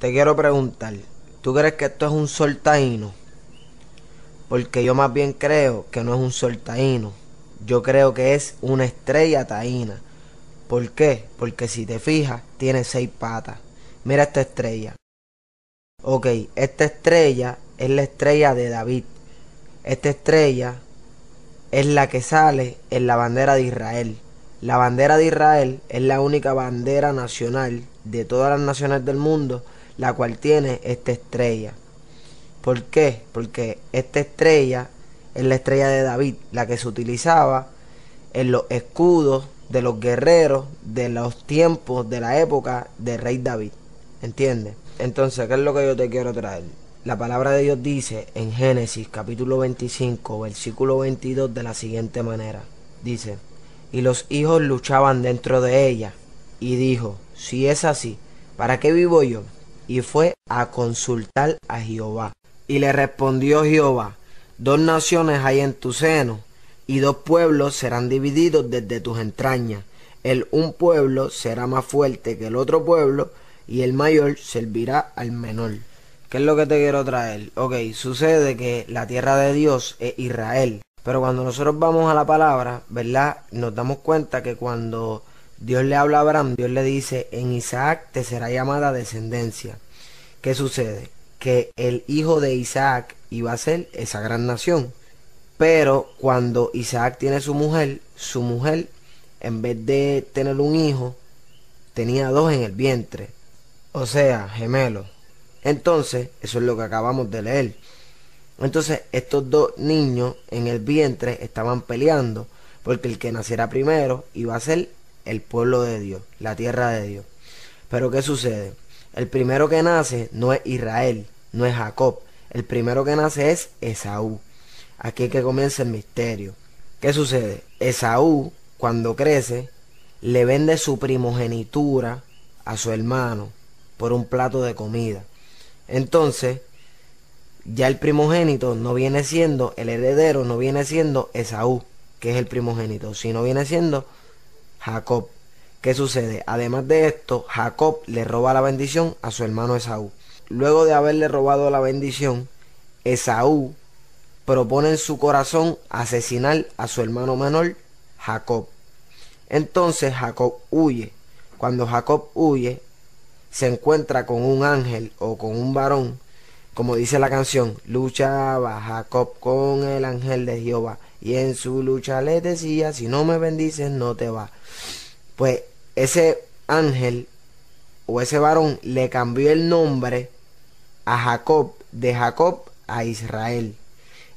Te quiero preguntar, ¿tú crees que esto es un sol taíno? Porque yo más bien creo que no es un sol taíno. Yo creo que es una estrella taína. ¿Por qué? Porque si te fijas, tiene 6 patas. Mira esta estrella. Ok, esta estrella es la estrella de David. Esta estrella es la que sale en la bandera de Israel. La bandera de Israel es la única bandera nacional de todas las naciones del mundo la cual tiene esta estrella. ¿Por qué? Porque esta estrella es la estrella de David, la que se utilizaba en los escudos de los guerreros de los tiempos de la época del rey David. ¿Entiendes? Entonces, ¿qué es lo que yo te quiero traer? La palabra de Dios dice en Génesis capítulo 25, versículo 22 de la siguiente manera. Dice, y los hijos luchaban dentro de ella, y dijo, si es así, ¿para qué vivo yo? Y fue a consultar a Jehová. Y le respondió Jehová, 2 naciones hay en tu seno, y 2 pueblos serán divididos desde tus entrañas. Un pueblo será más fuerte que el otro pueblo, y el mayor servirá al menor. ¿Qué es lo que te quiero traer? Ok, sucede que la tierra de Dios es Israel. Pero cuando nosotros vamos a la palabra, ¿verdad? Nos damos cuenta que cuando Dios le habla a Abraham, Dios le dice, en Isaac te será llamada descendencia. ¿Qué sucede? Que el hijo de Isaac iba a ser esa gran nación. Pero cuando Isaac tiene su mujer, en vez de tener un hijo, tenía 2 en el vientre. O sea, gemelos. Entonces, eso es lo que acabamos de leer. Entonces, estos 2 niños en el vientre estaban peleando, porque el que naciera primero iba a ser el pueblo de Dios, la tierra de Dios. Pero ¿qué sucede? El primero que nace no es Israel, no es Jacob. El primero que nace es Esaú. Aquí es que comienza el misterio. ¿Qué sucede? Esaú, cuando crece, le vende su primogenitura a su hermano por un plato de comida. Entonces, ya el primogénito no viene siendo, el heredero no viene siendo Esaú, que es el primogénito, sino viene siendo Jacob. ¿Qué sucede? Además de esto, Jacob le roba la bendición a su hermano Esaú. Luego de haberle robado la bendición, Esaú propone en su corazón asesinar a su hermano menor, Jacob. Entonces Jacob huye. Cuando Jacob huye, se encuentra con un ángel o con un varón, como dice la canción, luchaba Jacob con el ángel de Jehová, y en su lucha le decía, si no me bendices no te va. Pues ese ángel o ese varón le cambió el nombre a Jacob, de Jacob a Israel.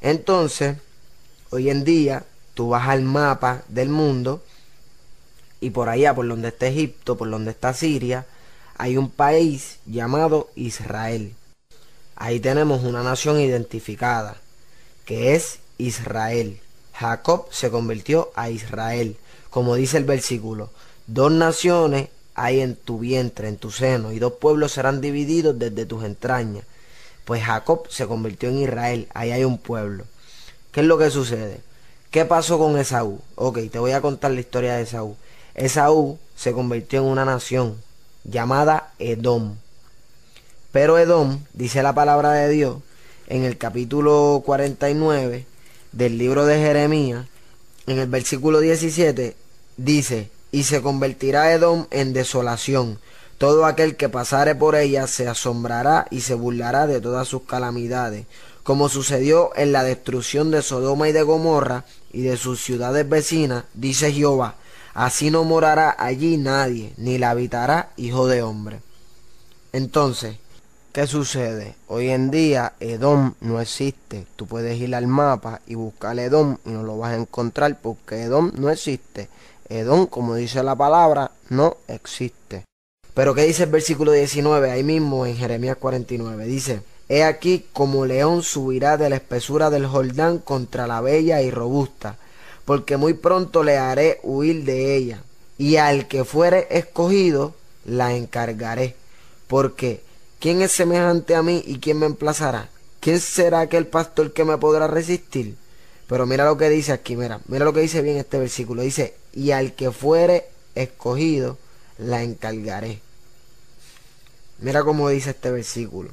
Entonces, hoy en día, tú vas al mapa del mundo y por allá, por donde está Egipto, por donde está Siria, hay un país llamado Israel. Ahí tenemos una nación identificada, que es Israel. Jacob se convirtió a Israel, como dice el versículo. 2 naciones hay en tu vientre, en tu seno, y 2 pueblos serán divididos desde tus entrañas. Pues Jacob se convirtió en Israel, ahí hay un pueblo. ¿Qué es lo que sucede? ¿Qué pasó con Esaú? Ok, te voy a contar la historia de Esaú. Esaú se convirtió en una nación llamada Edom. Pero Edom, dice la palabra de Dios, en el capítulo 49 del libro de Jeremías, en el versículo 17, dice, y se convertirá Edom en desolación. Todo aquel que pasare por ella se asombrará y se burlará de todas sus calamidades, como sucedió en la destrucción de Sodoma y de Gomorra y de sus ciudades vecinas, dice Jehová. Así no morará allí nadie, ni la habitará hijo de hombre. Entonces, ¿qué sucede? Hoy en día Edom no existe. Tú puedes ir al mapa y buscar Edom y no lo vas a encontrar porque Edom no existe. Edom, como dice la palabra, no existe. Pero ¿qué dice el versículo 19? Ahí mismo en Jeremías 49. Dice, he aquí como león subirá de la espesura del Jordán contra la bella y robusta, porque muy pronto le haré huir de ella, y al que fuere escogido la encargaré. Porque ¿quién es semejante a mí y quién me emplazará? ¿Quién será aquel pastor que me podrá resistir? Pero mira lo que dice aquí, mira lo que dice bien este versículo. Dice, y al que fuere escogido la encargaré. Mira cómo dice este versículo.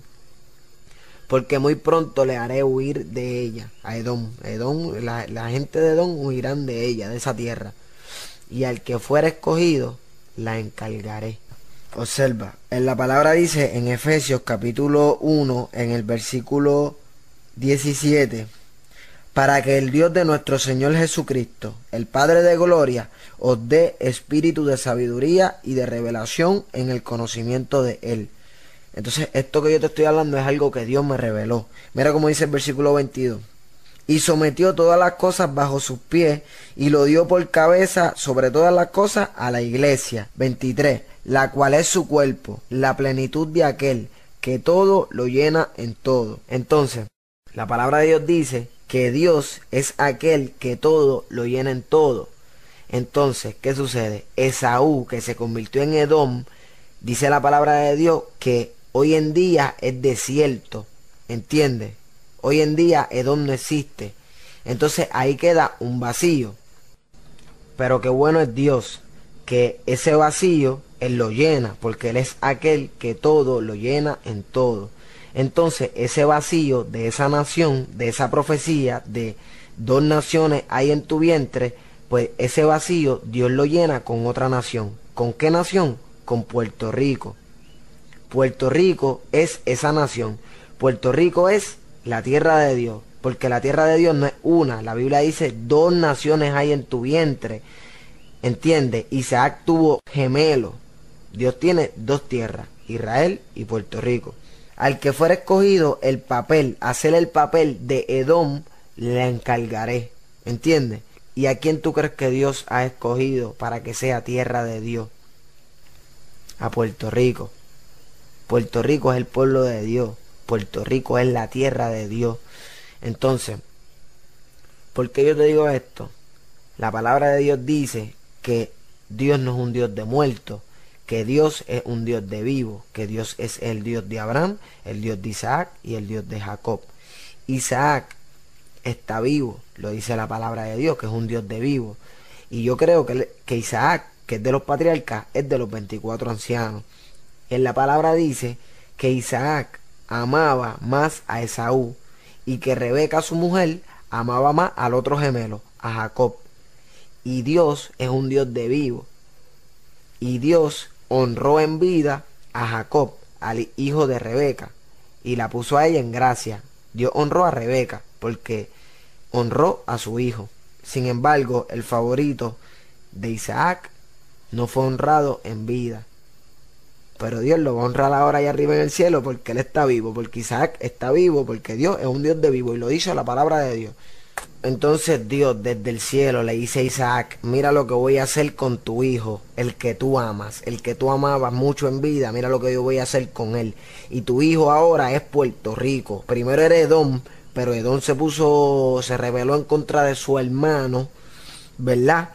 Porque muy pronto le haré huir de ella, a Edom. La gente de Edom huirán de ella, de esa tierra. Y al que fuera escogido, la encargaré. Observa, en la palabra dice en Efesios capítulo 1, en el versículo 17, para que el Dios de nuestro Señor Jesucristo, el Padre de gloria, os dé espíritu de sabiduría y de revelación en el conocimiento de Él. Entonces, esto que yo te estoy hablando es algo que Dios me reveló. Mira cómo dice el versículo 22. Y sometió todas las cosas bajo sus pies y lo dio por cabeza sobre todas las cosas a la iglesia. 23. La cual es su cuerpo, la plenitud de aquel que todo lo llena en todo. Entonces, la palabra de Dios dice que Dios es aquel que todo lo llena en todo. Entonces, ¿qué sucede? Esaú, que se convirtió en Edom, dice la palabra de Dios que hoy en día es desierto, ¿entiendes? Hoy en día Edom no existe. Entonces ahí queda un vacío. Pero qué bueno es Dios, que ese vacío Él lo llena, porque Él es aquel que todo lo llena en todo. Entonces ese vacío de esa nación, de esa profecía, de 2 naciones hay en tu vientre, pues ese vacío Dios lo llena con otra nación. ¿Con qué nación? Con Puerto Rico. Puerto Rico es esa nación. Puerto Rico es la tierra de Dios, porque la tierra de Dios no es una. La Biblia dice 2 naciones hay en tu vientre. ¿Entiendes? Isaac tuvo gemelos. Dios tiene 2 tierras, Israel y Puerto Rico. Al que fuera escogido el papel, hacer el papel de Edom, le encargaré. ¿Entiendes? ¿Y a quién tú crees que Dios ha escogido para que sea tierra de Dios? A Puerto Rico. Puerto Rico es el pueblo de Dios. Puerto Rico es la tierra de Dios. Entonces, ¿por qué yo te digo esto? La palabra de Dios dice que Dios no es un Dios de muertos, que Dios es un Dios de vivo, que Dios es el Dios de Abraham, el Dios de Isaac y el Dios de Jacob. Isaac está vivo, lo dice la palabra de Dios, que es un Dios de vivo. Y yo creo que Isaac, que es de los patriarcas, es de los 24 ancianos. En la palabra dice que Isaac amaba más a Esaú y que Rebeca, su mujer, amaba más al otro gemelo, a Jacob. Y Dios es un Dios de vivo. Y Dios honró en vida a Jacob, al hijo de Rebeca, y la puso a ella en gracia. Dios honró a Rebeca porque honró a su hijo. Sin embargo, el favorito de Isaac no fue honrado en vida. Pero Dios lo va a honrar ahora allá arriba en el cielo porque Él está vivo, porque Isaac está vivo, porque Dios es un Dios de vivo y lo dice la palabra de Dios. Entonces Dios desde el cielo le dice a Isaac, mira lo que voy a hacer con tu hijo, el que tú amas, el que tú amabas mucho en vida, mira lo que yo voy a hacer con él. Y tu hijo ahora es Puerto Rico. Primero era Edom, pero Edom se rebeló en contra de su hermano, ¿verdad?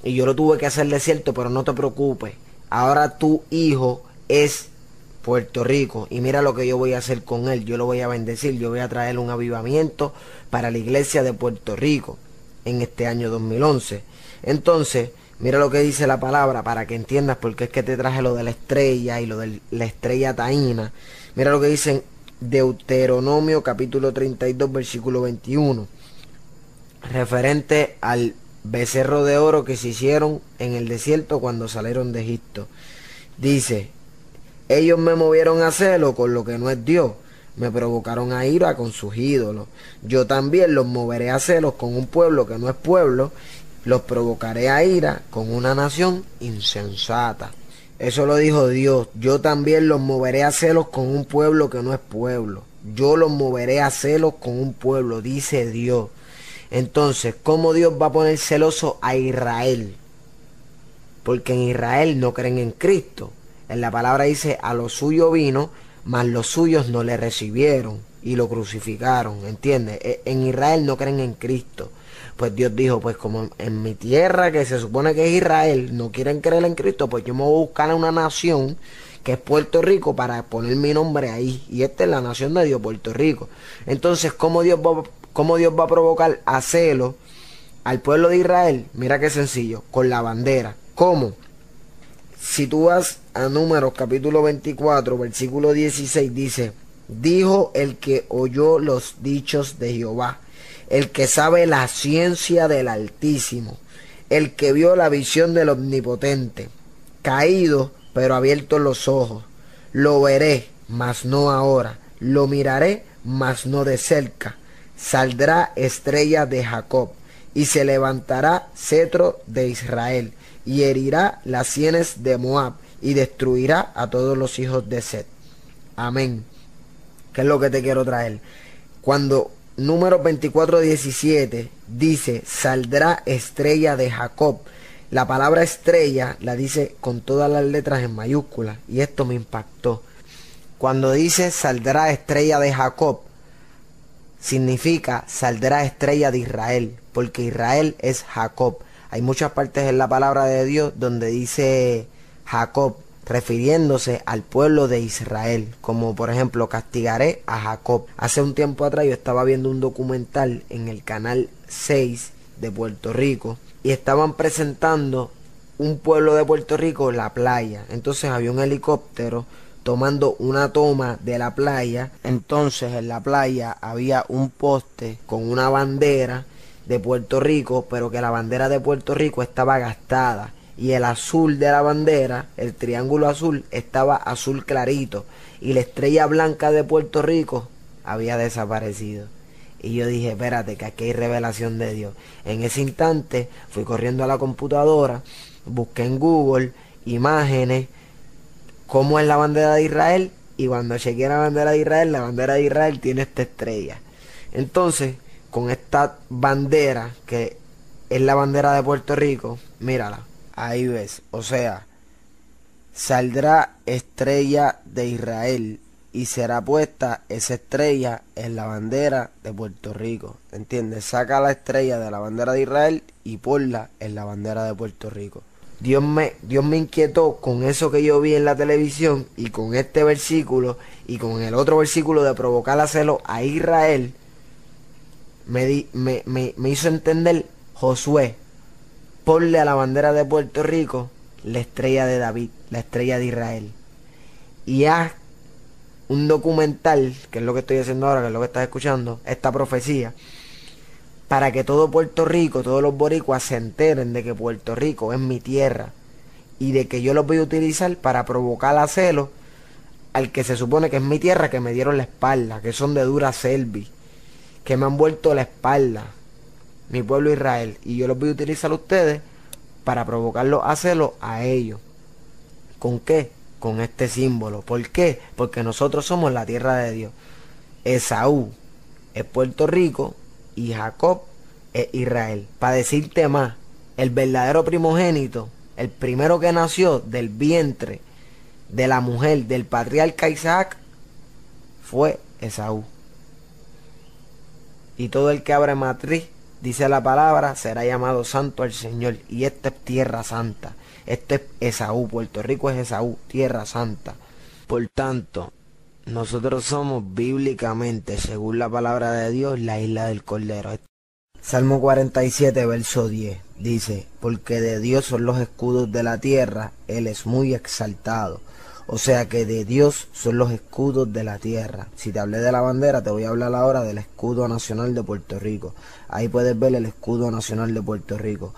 Y yo lo tuve que hacer desierto, pero no te preocupes. Ahora tu hijo es Puerto Rico y mira lo que yo voy a hacer con él. Yo lo voy a bendecir, yo voy a traer un avivamiento para la iglesia de Puerto Rico en este año 2011. Entonces, mira lo que dice la palabra para que entiendas por qué es que te traje lo de la estrella y lo de la estrella taína. Mira lo que dice en Deuteronomio capítulo 32 versículo 21, referente al becerro de oro que se hicieron en el desierto cuando salieron de Egipto. Dice: ellos me movieron a celo con lo que no es Dios, me provocaron a ira con sus ídolos. Yo también los moveré a celos con un pueblo que no es pueblo, los provocaré a ira con una nación insensata. Eso lo dijo Dios. Yo también los moveré a celos con un pueblo que no es pueblo. Yo los moveré a celos con un pueblo, dice Dios. Entonces, ¿cómo Dios va a poner celoso a Israel? Porque en Israel no creen en Cristo. En la palabra dice, a lo suyo vino, mas los suyos no le recibieron y lo crucificaron, ¿entiendes? En Israel no creen en Cristo. Pues Dios dijo, pues como en mi tierra, que se supone que es Israel, no quieren creer en Cristo, pues yo me voy a buscar a una nación que es Puerto Rico para poner mi nombre ahí. Y esta es la nación de Dios, Puerto Rico. Entonces, ¿cómo Dios va a provocar a celo al pueblo de Israel? Mira qué sencillo, con la bandera. ¿Cómo? Si tú vas a Números capítulo 24, versículo 16, dice: dijo el que oyó los dichos de Jehová, el que sabe la ciencia del Altísimo, el que vio la visión del Omnipotente, caído, pero abiertos los ojos. Lo veré, mas no ahora. Lo miraré, mas no de cerca. Saldrá estrella de Jacob, y se levantará cetro de Israel, y herirá las sienes de Moab, y destruirá a todos los hijos de Set. Amén. ¿Qué es lo que te quiero traer? Cuando Números 24:17 dice: saldrá estrella de Jacob, la palabra estrella la dice con todas las letras en mayúsculas, y esto me impactó. Cuando dice saldrá estrella de Jacob, significa saldrá estrella de Israel, porque Israel es Jacob. Hay muchas partes en la palabra de Dios donde dice Jacob, refiriéndose al pueblo de Israel, como por ejemplo castigaré a Jacob. Hace un tiempo atrás yo estaba viendo un documental en el canal 6 de Puerto Rico y estaban presentando un pueblo de Puerto Rico, la playa. Entonces había un helicóptero tomando una toma de la playa. Entonces en la playa había un poste con una bandera de Puerto Rico, pero que la bandera de Puerto Rico estaba gastada, y el azul de la bandera, el triángulo azul, estaba azul clarito, y la estrella blanca de Puerto Rico había desaparecido. Y yo dije, espérate, que aquí hay revelación de Dios. En ese instante fui corriendo a la computadora, busqué en Google imágenes, cómo es la bandera de Israel, y cuando chequeé la bandera de Israel tiene esta estrella. Entonces, con esta bandera, que es la bandera de Puerto Rico, mírala, ahí ves, o sea, saldrá estrella de Israel y será puesta esa estrella en la bandera de Puerto Rico, ¿entiendes? Saca la estrella de la bandera de Israel y ponla en la bandera de Puerto Rico. Dios me inquietó con eso que yo vi en la televisión, y con este versículo y con el otro versículo de provocar a celo a Israel. Me hizo entender Josué: ponle a la bandera de Puerto Rico la estrella de David, la estrella de Israel, y haz un documental, que es lo que estoy haciendo ahora, que es lo que estás escuchando, esta profecía, para que todo Puerto Rico, todos los boricuas se enteren de que Puerto Rico es mi tierra, y de que yo los voy a utilizar para provocar a celo al que se supone que es mi tierra, que me dieron la espalda, que son de dura cerviz, que me han vuelto la espalda, mi pueblo Israel, y yo los voy a utilizar a ustedes para provocarlos a celo a ellos. ¿Con qué? Con este símbolo. ¿Por qué? Porque nosotros somos la tierra de Dios. Esaú es Puerto Rico y Jacob es Israel. Para decirte más, el verdadero primogénito, el primero que nació del vientre de la mujer del patriarca Isaac, fue Esaú. Y todo el que abre matriz, dice la palabra, será llamado santo al Señor. Y esta es tierra santa. Este es Esaú. Puerto Rico es Esaú, tierra santa. Por tanto, nosotros somos bíblicamente, según la palabra de Dios, la isla del Cordero. Salmo 47, verso 10, dice: porque de Dios son los escudos de la tierra, Él es muy exaltado. O sea que de Dios son los escudos de la tierra. Si te hablé de la bandera, te voy a hablar ahora del escudo nacional de Puerto Rico. Ahí puedes ver el escudo nacional de Puerto Rico.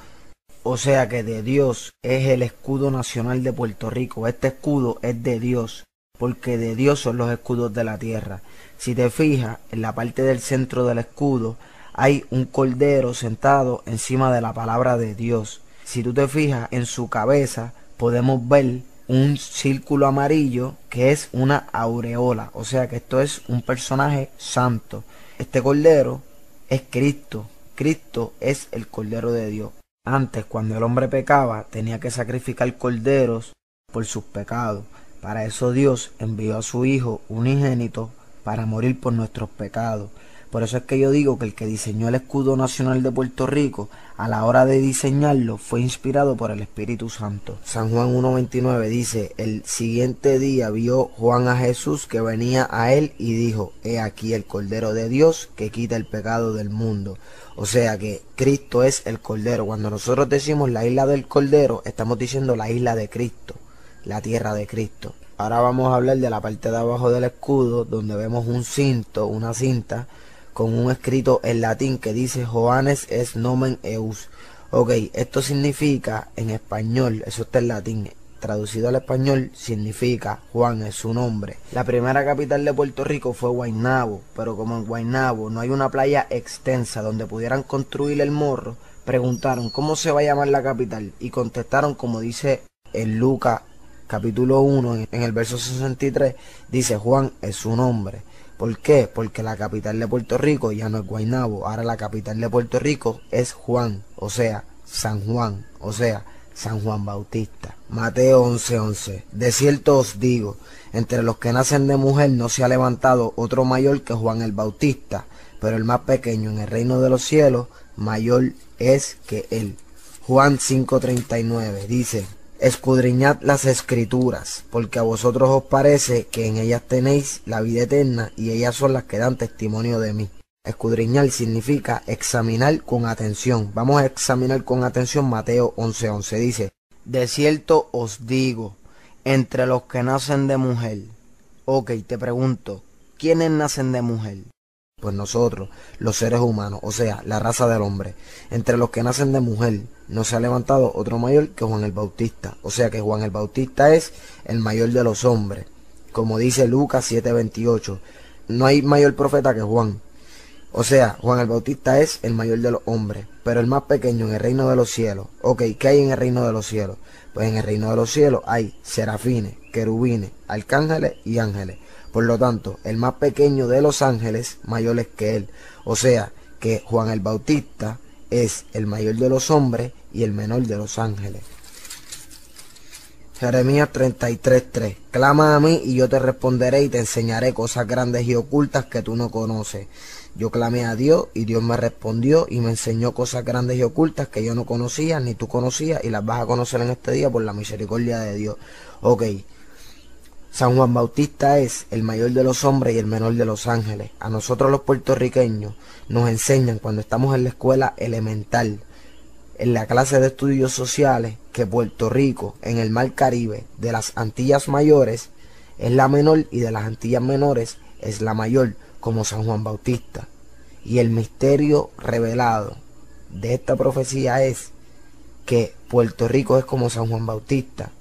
O sea que de Dios es el escudo nacional de Puerto Rico. Este escudo es de Dios, porque de Dios son los escudos de la tierra. Si te fijas, en la parte del centro del escudo hay un cordero sentado encima de la palabra de Dios. Si tú te fijas, en su cabeza podemos ver un círculo amarillo que es una aureola. O sea que esto es un personaje santo. Este cordero es Cristo. Cristo es el Cordero de Dios. Antes, cuando el hombre pecaba, tenía que sacrificar corderos por sus pecados. Para eso Dios envió a su Hijo unigénito para morir por nuestros pecados. Por eso es que yo digo que el que diseñó el escudo nacional de Puerto Rico, a la hora de diseñarlo, fue inspirado por el Espíritu Santo. San Juan 1:29 dice: el siguiente día vio Juan a Jesús que venía a él y dijo: he aquí el Cordero de Dios que quita el pecado del mundo. O sea que Cristo es el Cordero. Cuando nosotros decimos la isla del Cordero, estamos diciendo la isla de Cristo. la tierra de Cristo. Ahora vamos a hablar de la parte de abajo del escudo, donde vemos un cinto, una cinta, con un escrito en latín que dice Johannes es nomen eus. Ok, esto significa en español, eso está en latín, traducido al español significa Juan es su nombre. La primera capital de Puerto Rico fue Guaynabo, pero como en Guaynabo no hay una playa extensa donde pudieran construir el morro, preguntaron cómo se va a llamar la capital y contestaron como dice en Lucas capítulo 1 en el verso 63, dice Juan es su nombre. ¿Por qué? Porque la capital de Puerto Rico ya no es Guaynabo, ahora la capital de Puerto Rico es Juan, o sea, San Juan, o sea, San Juan Bautista. Mateo 11:11. De cierto os digo, entre los que nacen de mujer no se ha levantado otro mayor que Juan el Bautista, pero el más pequeño en el reino de los cielos, mayor es que él. Juan 5:39 dice, escudriñad las escrituras, porque a vosotros os parece que en ellas tenéis la vida eterna, y ellas son las que dan testimonio de mí. Escudriñar significa examinar con atención. Vamos a examinar con atención Mateo 11:11. Dice, de cierto os digo, entre los que nacen de mujer. Ok, te pregunto, ¿quiénes nacen de mujer? Pues nosotros, los seres humanos, o sea, la raza del hombre. Entre los que nacen de mujer no se ha levantado otro mayor que Juan el Bautista. O sea que Juan el Bautista es el mayor de los hombres. Como dice Lucas 7:28, no hay mayor profeta que Juan. O sea, Juan el Bautista es el mayor de los hombres, pero el más pequeño en el reino de los cielos. Ok, ¿qué hay en el reino de los cielos? Pues en el reino de los cielos hay serafines, querubines, arcángeles y ángeles. Por lo tanto, el más pequeño de los ángeles, mayor es que él. O sea, que Juan el Bautista es el mayor de los hombres y el menor de los ángeles. Jeremías 33:3. Clama a mí y yo te responderé y te enseñaré cosas grandes y ocultas que tú no conoces. Yo clamé a Dios y Dios me respondió y me enseñó cosas grandes y ocultas que yo no conocía ni tú conocías y las vas a conocer en este día por la misericordia de Dios. Ok, San Juan Bautista es el mayor de los hombres y el menor de los ángeles. A nosotros los puertorriqueños nos enseñan cuando estamos en la escuela elemental, en la clase de estudios sociales, que Puerto Rico, en el mar Caribe, de las Antillas Mayores, es la menor y de las Antillas Menores es la mayor, como San Juan Bautista. Y el misterio revelado de esta profecía es que Puerto Rico es como San Juan Bautista.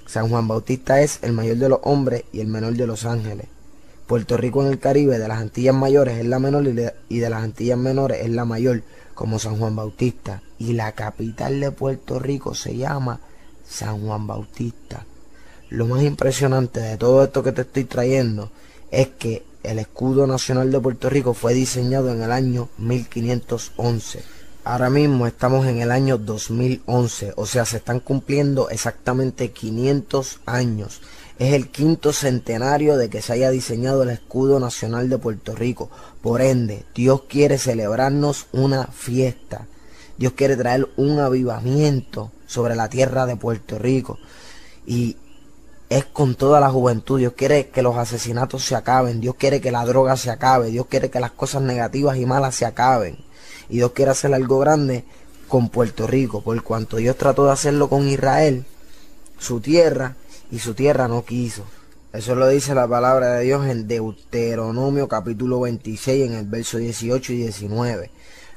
San Juan Bautista es el mayor de los hombres y el menor de los ángeles. Puerto Rico en el Caribe de las Antillas Mayores es la menor y de las Antillas Menores es la mayor, como San Juan Bautista. Y la capital de Puerto Rico se llama San Juan Bautista. Lo más impresionante de todo esto que te estoy trayendo es que el escudo nacional de Puerto Rico fue diseñado en el año 1511. Ahora mismo estamos en el año 2011, o sea, se están cumpliendo exactamente 500 años. Es el quinto centenario de que se haya diseñado el escudo nacional de Puerto Rico. Por ende, Dios quiere celebrarnos una fiesta. Dios quiere traer un avivamiento sobre la tierra de Puerto Rico. Y es con toda la juventud. Dios quiere que los asesinatos se acaben. Dios quiere que la droga se acabe. Dios quiere que las cosas negativas y malas se acaben. Y Dios quiere hacer algo grande con Puerto Rico, por cuanto Dios trató de hacerlo con Israel, su tierra, y su tierra no quiso. Eso lo dice la palabra de Dios en Deuteronomio capítulo 26, en el verso 18 y 19.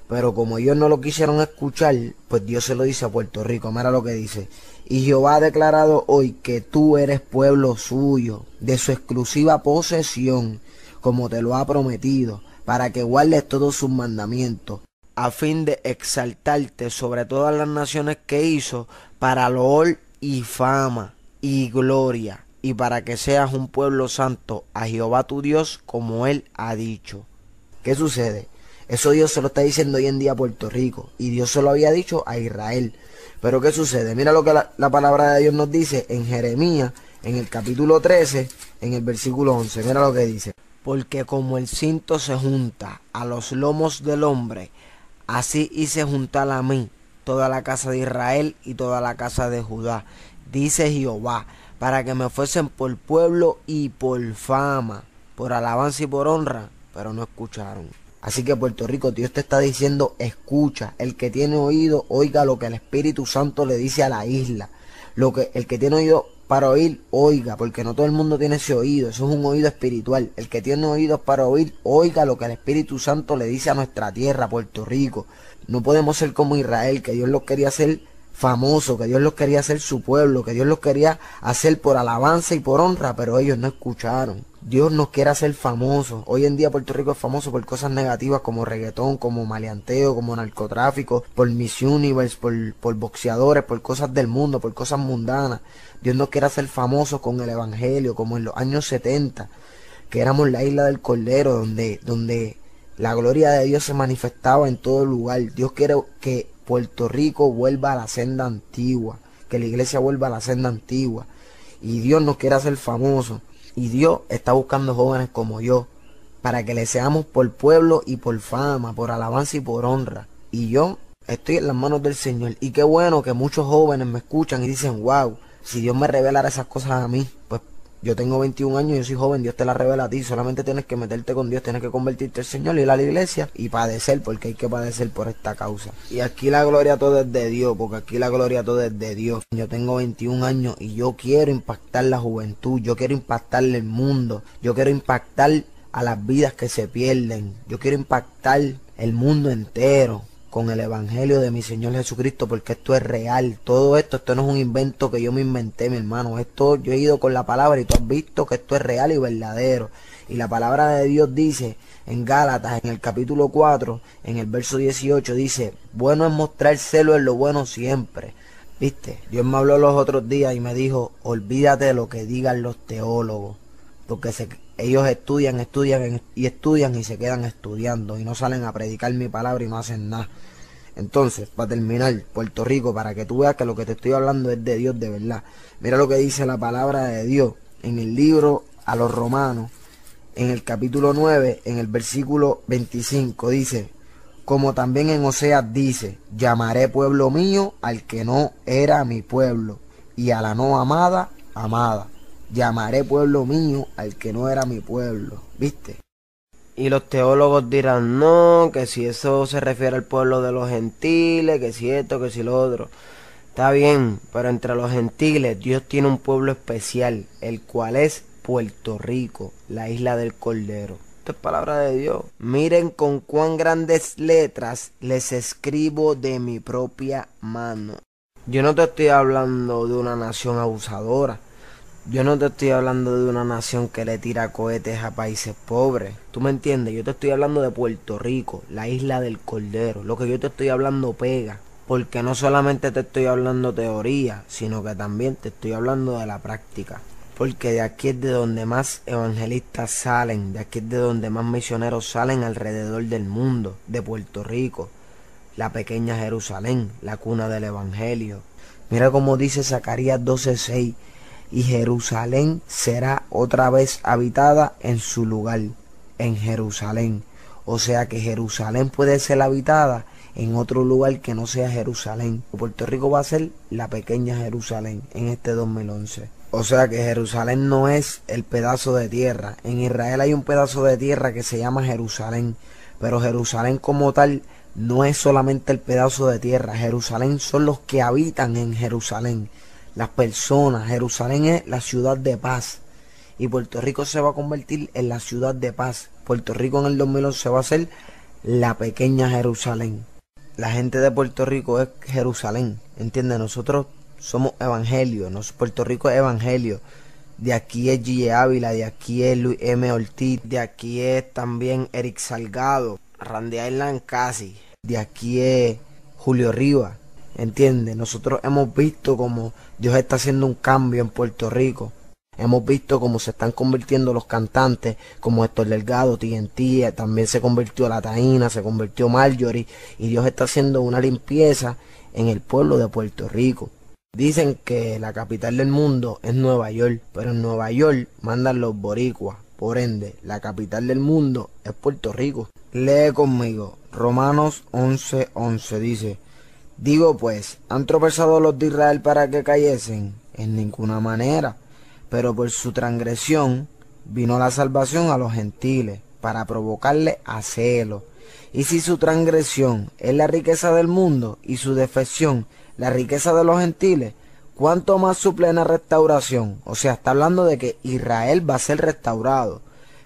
Pero como ellos no lo quisieron escuchar, pues Dios se lo dice a Puerto Rico. Mira lo que dice. Y Jehová ha declarado hoy que tú eres pueblo suyo, de su exclusiva posesión, como te lo ha prometido, para que guardes todos sus mandamientos, a fin de exaltarte sobre todas las naciones que hizo, para loor y fama y gloria, y para que seas un pueblo santo a Jehová tu Dios, como él ha dicho. ¿Qué sucede? Eso Dios se lo está diciendo hoy en día a Puerto Rico, y Dios se lo había dicho a Israel. Pero ¿qué sucede? Mira lo que la palabra de Dios nos dice en Jeremías, en el capítulo 13, en el versículo 11. Mira lo que dice. Porque como el cinto se junta a los lomos del hombre, así hice juntar a mí toda la casa de Israel y toda la casa de Judá, dice Jehová, para que me fuesen por pueblo y por fama, por alabanza y por honra, pero no escucharon. Así que Puerto Rico, Dios te está diciendo, escucha. El que tiene oído, oiga lo que el Espíritu Santo le dice a la isla. El que tiene oído, para oír, oiga, porque no todo el mundo tiene ese oído. Eso es un oído espiritual. El que tiene oídos para oír, oiga lo que el Espíritu Santo le dice a nuestra tierra, Puerto Rico. No podemos ser como Israel, que Dios los quería hacer famosos, que Dios los quería hacer su pueblo, que Dios los quería hacer por alabanza y por honra, pero ellos no escucharon. Dios nos quiere hacer famosos. Hoy en día Puerto Rico es famoso por cosas negativas como reggaetón, como maleanteo, como narcotráfico, por Miss Universe, por boxeadores, por cosas del mundo, por cosas mundanas. Dios nos quiere hacer famosos con el evangelio, como en los años 70, que éramos la isla del Cordero, donde la gloria de Dios se manifestaba en todo lugar. Dios quiere que Puerto Rico vuelva a la senda antigua, que la iglesia vuelva a la senda antigua. Y Dios nos quiere hacer famosos. Y Dios está buscando jóvenes como yo, para que le seamos por pueblo y por fama, por alabanza y por honra. Y yo estoy en las manos del Señor. Y qué bueno que muchos jóvenes me escuchan y dicen, wow, si Dios me revelara esas cosas a mí, pues yo tengo 21 años, yo soy joven, Dios te la revela a ti. Solamente tienes que meterte con Dios, tienes que convertirte al Señor, ir a la iglesia y padecer, porque hay que padecer por esta causa. Y aquí la gloria todo es de Dios, porque aquí la gloria todo es de Dios. Yo tengo 21 años y yo quiero impactar la juventud, yo quiero impactar el mundo, yo quiero impactar a las vidas que se pierden, yo quiero impactar el mundo entero con el evangelio de mi Señor Jesucristo, porque esto es real. Todo esto no es un invento que yo me inventé, mi hermano. Esto yo he ido con la palabra y tú has visto que esto es real y verdadero. Y la palabra de Dios dice en Gálatas, en el capítulo 4, en el verso 18, dice, bueno es mostrar celo en lo bueno siempre. ¿Viste? Dios me habló los otros días y me dijo, olvídate de lo que digan los teólogos, porque ellos estudian y se quedan estudiando y no salen a predicar mi palabra y no hacen nada. Entonces, para terminar, Puerto Rico, para que tú veas que lo que te estoy hablando es de Dios de verdad. Mira lo que dice la palabra de Dios en el libro a los Romanos, en el capítulo 9, en el versículo 25, dice, como también en Oseas dice, llamaré pueblo mío al que no era mi pueblo, y a la no amada, amada. Llamaré pueblo mío al que no era mi pueblo. ¿Viste? Y los teólogos dirán, no, que si eso se refiere al pueblo de los gentiles, que si esto, que si lo otro. Está bien, pero entre los gentiles Dios tiene un pueblo especial, el cual es Puerto Rico, la isla del Cordero. Esto es palabra de Dios. Miren con cuán grandes letras les escribo de mi propia mano. Yo no te estoy hablando de una nación abusadora. Yo no te estoy hablando de una nación que le tira cohetes a países pobres. ¿Tú me entiendes? Yo te estoy hablando de Puerto Rico, la isla del Cordero. Lo que yo te estoy hablando pega. Porque no solamente te estoy hablando teoría, sino que también te estoy hablando de la práctica. Porque de aquí es de donde más evangelistas salen, de aquí es de donde más misioneros salen alrededor del mundo, de Puerto Rico, la pequeña Jerusalén, la cuna del evangelio. Mira cómo dice Zacarías 12:6. Y Jerusalén será otra vez habitada en su lugar, en Jerusalén. O sea que Jerusalén puede ser habitada en otro lugar que no sea Jerusalén. Puerto Rico va a ser la pequeña Jerusalén en este 2011. O sea que Jerusalén no es el pedazo de tierra. En Israel hay un pedazo de tierra que se llama Jerusalén. Pero Jerusalén como tal no es solamente el pedazo de tierra. Jerusalén son los que habitan en Jerusalén. Las personas. Jerusalén es la ciudad de paz. Y Puerto Rico se va a convertir en la ciudad de paz. Puerto Rico en el 2011 va a ser la pequeña Jerusalén. La gente de Puerto Rico es Jerusalén. ¿Entiendes? Nosotros somos evangelio. Puerto Rico es evangelio. De aquí es G. Ávila, de aquí es Luis M. Ortiz, de aquí es también Eric Salgado, Randy Island casi, de aquí es Julio Rivas. ¿Entiendes? Nosotros hemos visto cómo Dios está haciendo un cambio en Puerto Rico. Hemos visto cómo se están convirtiendo los cantantes, como Héctor Delgado, TNT, también se convirtió La Taína, se convirtió Marjorie, y Dios está haciendo una limpieza en el pueblo de Puerto Rico. Dicen que la capital del mundo es Nueva York, pero en Nueva York mandan los boricuas. Por ende, la capital del mundo es Puerto Rico. Lee conmigo, Romanos 11:11 dice, digo pues, ¿han tropezado los de Israel para que cayesen? En ninguna manera, pero por su transgresión vino la salvación a los gentiles, para provocarle a celo. Y si su transgresión es la riqueza del mundo y su defección la riqueza de los gentiles, ¿Cuánto más su plena restauración? O sea, está hablando de que Israel va a ser restaurado.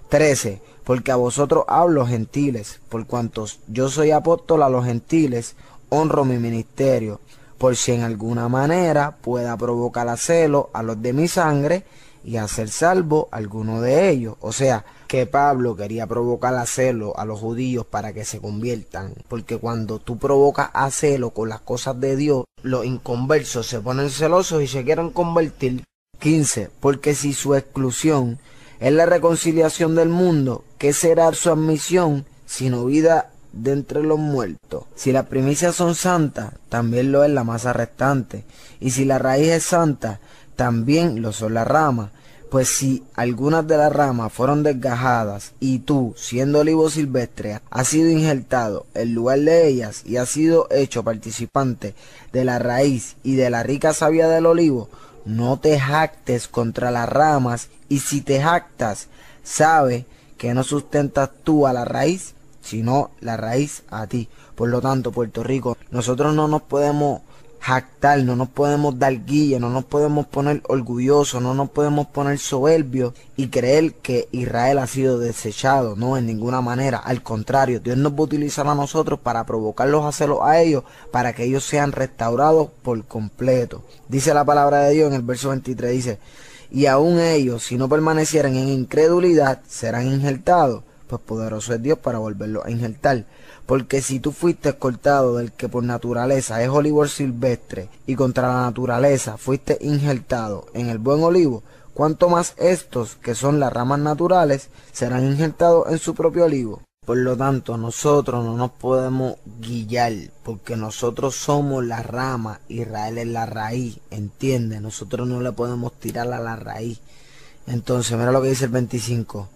13. Porque a vosotros hablo, gentiles, por cuantos yo soy apóstol a los gentiles, honro mi ministerio, por si en alguna manera pueda provocar a celo a los de mi sangre y hacer salvo a alguno de ellos. O sea, que Pablo quería provocar a celo a los judíos para que se conviertan, porque cuando tú provocas a celo con las cosas de Dios, los inconversos se ponen celosos y se quieren convertir. 15. Porque si su exclusión es la reconciliación del mundo, ¿qué será su admisión sino vida de entre los muertos? Si las primicias son santas, también lo es la masa restante, y si la raíz es santa, también lo son las ramas. Pues si algunas de las ramas fueron desgajadas, y tú, siendo olivo silvestre, has sido injertado en lugar de ellas, y has sido hecho participante de la raíz y de la rica savia del olivo, no te jactes contra las ramas, y si te jactas, sabe que no sustentas tú a la raíz, sino la raíz a ti. Por lo tanto, Puerto Rico, nosotros no nos podemos jactar, no nos podemos dar guille, no nos podemos poner orgullosos, no nos podemos poner soberbios y creer que Israel ha sido desechado, no, en ninguna manera. Al contrario, Dios nos va a utilizar a nosotros para provocarlos a celos a ellos, para que ellos sean restaurados por completo. Dice la palabra de Dios en el verso 23, dice: y aún ellos, si no permanecieran en incredulidad, serán injertados, pues poderoso es Dios para volverlos a injertar. Porque si tú fuiste cortado del que por naturaleza es olivo silvestre, y contra la naturaleza fuiste injertado en el buen olivo, cuánto más estos, que son las ramas naturales, serán injertados en su propio olivo. Por lo tanto, nosotros no nos podemos guillar, porque nosotros somos la rama, Israel es la raíz, ¿entiendes? Nosotros no le podemos tirar a la raíz. Entonces, mira lo que dice el 25.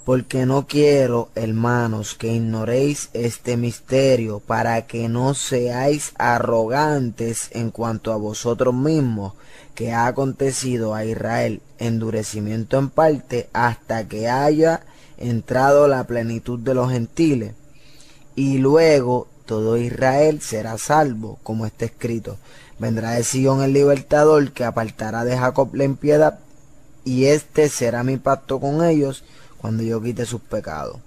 Porque no quiero, hermanos, que ignoréis este misterio, para que no seáis arrogantes en cuanto a vosotros mismos, que ha acontecido a Israel endurecimiento en parte, hasta que haya entrado la plenitud de los gentiles. Y luego todo Israel será salvo, como está escrito: vendrá de Sion el libertador, que apartará de Jacob la impiedad, y este será mi pacto con ellos, cuando yo quite sus pecados.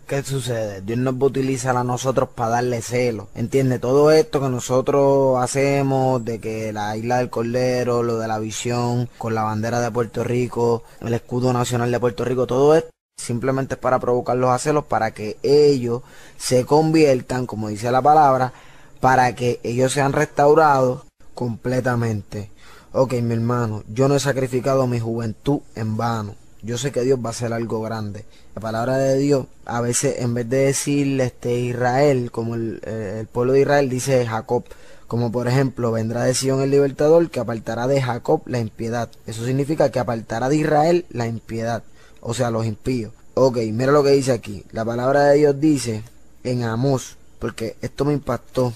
¿Qué sucede? Dios nos va a utilizar a nosotros para darle celo. ¿Entiende? Todo esto que nosotros hacemos, de que la isla del Cordero, lo de la visión, con la bandera de Puerto Rico, el escudo nacional de Puerto Rico, todo esto simplemente es para provocarlos a celos, para que ellos se conviertan, como dice la palabra, para que ellos sean restaurados completamente. Ok, mi hermano, yo no he sacrificado mi juventud en vano. Yo sé que Dios va a hacer algo grande. La palabra de Dios, a veces en vez de decirle Israel, como el pueblo de Israel, dice Jacob. Como por ejemplo, vendrá de Sion el libertador, que apartará de Jacob la impiedad. Eso significa que apartará de Israel la impiedad, o sea, los impíos. Ok, mira lo que dice aquí. La palabra de Dios dice en Amós, porque esto me impactó,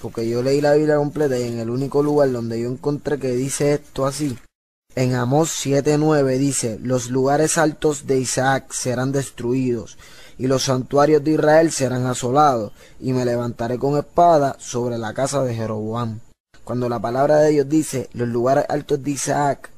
porque yo leí la Biblia completa y en el único lugar donde yo encontré que dice esto así, en Amós 7:9 dice: los lugares altos de Isaac serán destruidos, y los santuarios de Israel serán asolados, y me levantaré con espada sobre la casa de Jeroboam. Cuando la palabra de Dios dice los lugares altos de Isaac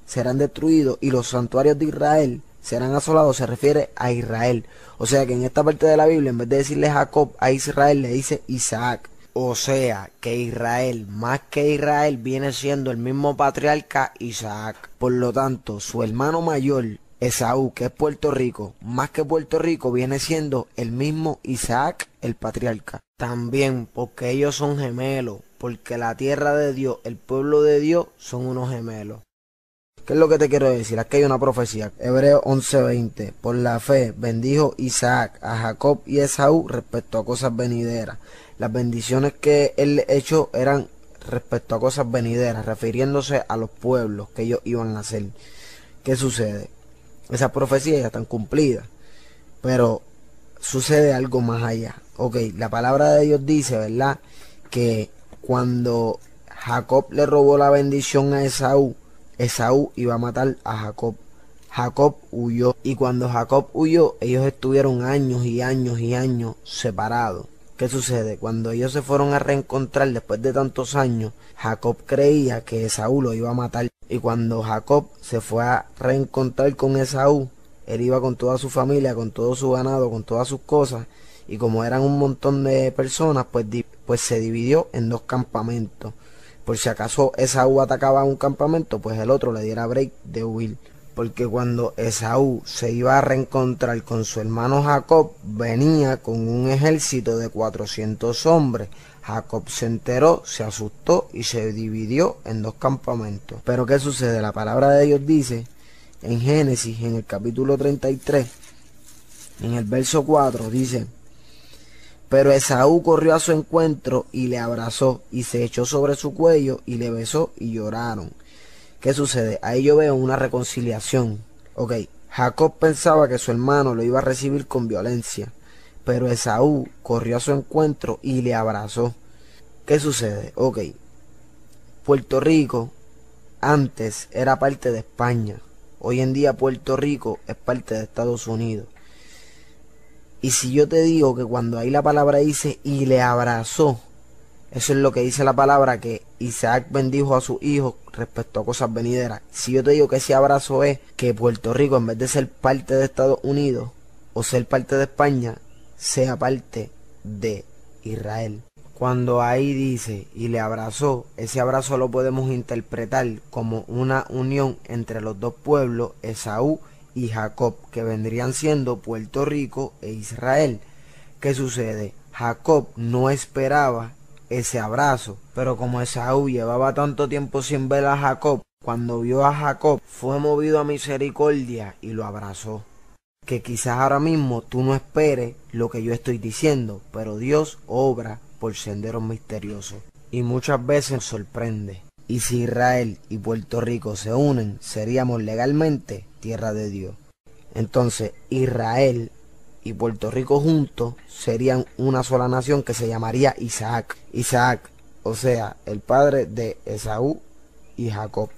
serán destruidos y los santuarios de Israel serán asolados, se refiere a Israel. O sea que en esta parte de la Biblia, en vez de decirle Jacob a Israel, le dice Isaac. O sea que Israel, más que Israel, viene siendo el mismo patriarca Isaac. Por lo tanto, su hermano mayor, Esaú, que es Puerto Rico, más que Puerto Rico, viene siendo el mismo Isaac, el patriarca. También porque ellos son gemelos, porque la tierra de Dios, el pueblo de Dios, son unos gemelos. ¿Qué es lo que te quiero decir? Aquí hay una profecía. Hebreos 11:20. Por la fe bendijo Isaac a Jacob y Esaú respecto a cosas venideras. Las bendiciones que él hecho eran respecto a cosas venideras, refiriéndose a los pueblos que ellos iban a hacer. ¿Qué sucede? Esas profecías ya están cumplidas, pero sucede algo más allá. Ok, la palabra de Dios dice, ¿verdad?, que cuando Jacob le robó la bendición a Esaú, Esaú iba a matar a Jacob. Jacob huyó, y cuando Jacob huyó, ellos estuvieron años y años y años separados. ¿Qué sucede? Cuando ellos se fueron a reencontrar después de tantos años, Jacob creía que Esaú lo iba a matar. Y cuando Jacob se fue a reencontrar con Esaú, él iba con toda su familia, con todo su ganado, con todas sus cosas. Y como eran un montón de personas, pues se dividió en dos campamentos. Por si acaso Esaú atacaba a un campamento, pues el otro le diera break de huir. Porque cuando Esaú se iba a reencontrar con su hermano Jacob, venía con un ejército de 400 hombres. Jacob se enteró, se asustó y se dividió en dos campamentos. Pero ¿qué sucede? La palabra de Dios dice en Génesis, en el capítulo 33, en el verso 4, dice: pero Esaú corrió a su encuentro y le abrazó y se echó sobre su cuello y le besó y lloraron. ¿Qué sucede? Ahí yo veo una reconciliación. Ok, Jacob pensaba que su hermano lo iba a recibir con violencia, pero Esaú corrió a su encuentro y le abrazó. ¿Qué sucede? Ok, Puerto Rico antes era parte de España. Hoy en día Puerto Rico es parte de Estados Unidos. Y si yo te digo que cuando ahí la palabra dice y le abrazó, eso es lo que dice la palabra, que Isaac bendijo a sus hijos respecto a cosas venideras. Si yo te digo que ese abrazo es que Puerto Rico, en vez de ser parte de Estados Unidos o ser parte de España, sea parte de Israel. Cuando ahí dice y le abrazó, ese abrazo lo podemos interpretar como una unión entre los dos pueblos, Esaú y Jacob, que vendrían siendo Puerto Rico e Israel. ¿Qué sucede? Jacob no esperaba ese abrazo, pero como Esaú llevaba tanto tiempo sin ver a Jacob, cuando vio a Jacob fue movido a misericordia y lo abrazó. Que quizás ahora mismo tú no esperes lo que yo estoy diciendo, pero Dios obra por senderos misteriosos y muchas veces nos sorprende. Y si Israel y Puerto Rico se unen, seríamos legalmente tierra de Dios. Entonces Israel y Puerto Rico juntos serían una sola nación que se llamaría Isaac. Isaac, o sea, el padre de Esaú y Jacob.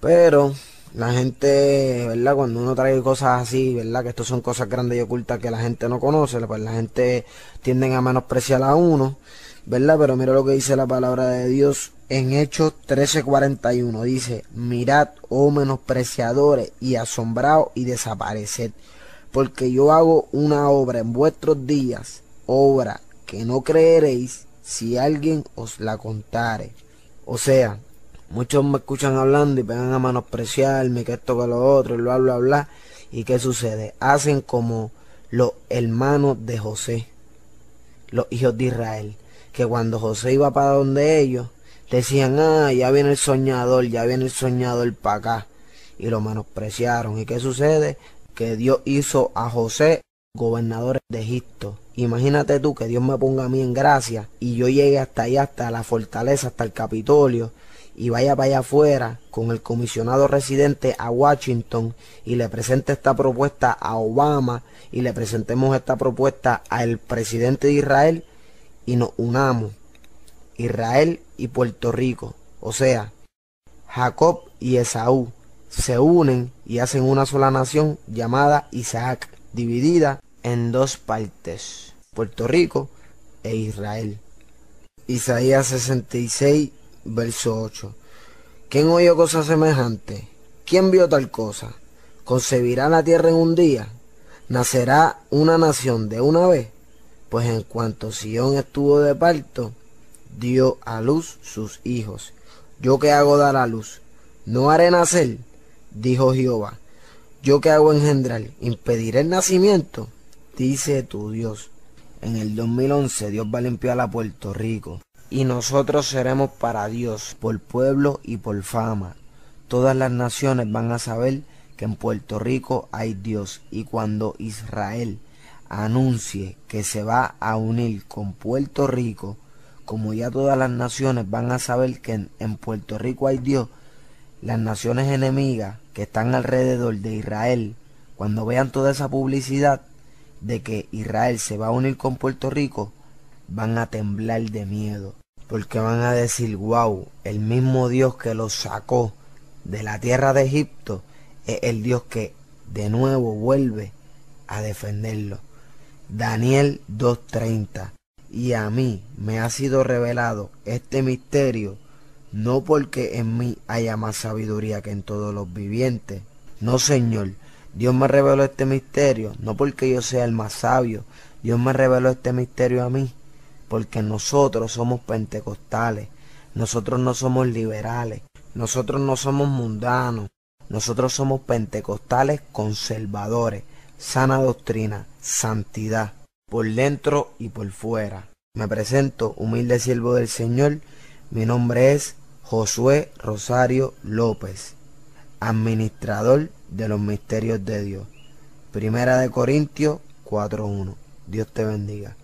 Pero la gente, ¿verdad? Cuando uno trae cosas así, ¿verdad? Que estos son cosas grandes y ocultas que la gente no conoce, pues la gente tienden a menospreciar a uno, ¿verdad? Pero mira lo que dice la palabra de Dios en Hechos 13:41. Dice: mirad, oh menospreciadores, y asombraos y desapareced, porque yo hago una obra en vuestros días, obra que no creeréis si alguien os la contare. O sea, muchos me escuchan hablando y pegan a menospreciarme, que esto, que lo otro, y bla, bla, bla. ¿Y qué sucede? Hacen como los hermanos de José, los hijos de Israel, que cuando José iba para donde ellos, decían: ah, ya viene el soñador para acá. Y lo menospreciaron. ¿Y qué sucede? Que Dios hizo a José gobernador de Egipto. Imagínate tú que Dios me ponga a mí en gracia y yo llegue hasta allá, hasta la fortaleza, hasta el Capitolio, y vaya para allá afuera con el comisionado residente a Washington y le presente esta propuesta a Obama y le presentemos esta propuesta al presidente de Israel y nos unamos, Israel y Puerto Rico, o sea, Jacob y Esaú se unen y hacen una sola nación llamada Isaac, dividida en dos partes, Puerto Rico e Israel. Isaías 66, verso 8. ¿Quién oyó cosa semejante? ¿Quién vio tal cosa? ¿Concebirá la tierra en un día? ¿Nacerá una nación de una vez? Pues en cuanto Sión estuvo de parto, dio a luz sus hijos. ¿Yo qué hago dar a luz? ¿No haré nacer? Dijo Jehová. ¿Yo qué hago engendrar? ¿Impediré el nacimiento? Dice tu Dios. En el 2011 Dios va a limpiar a Puerto Rico y nosotros seremos para Dios por pueblo y por fama. Todas las naciones van a saber que en Puerto Rico hay Dios, y cuando Israel anuncie que se va a unir con Puerto Rico, como ya todas las naciones van a saber que en Puerto Rico hay Dios, las naciones enemigas que están alrededor de Israel, cuando vean toda esa publicidad de que Israel se va a unir con Puerto Rico, van a temblar de miedo, porque van a decir: wow, el mismo Dios que los sacó de la tierra de Egipto es el Dios que de nuevo vuelve a defenderlo. Daniel 2:30. y a mí me ha sido revelado este misterio, no porque en mí haya más sabiduría que en todos los vivientes. No, Señor, Dios me reveló este misterio, no porque yo sea el más sabio. Dios me reveló este misterio a mí, porque nosotros somos pentecostales, nosotros no somos liberales, nosotros no somos mundanos, nosotros somos pentecostales conservadores, sana doctrina, santidad, por dentro y por fuera. Me presento, humilde siervo del Señor, mi nombre es Josué Rosario López, administrador de los misterios de Dios. Primera de Corintios 4:1. Dios te bendiga.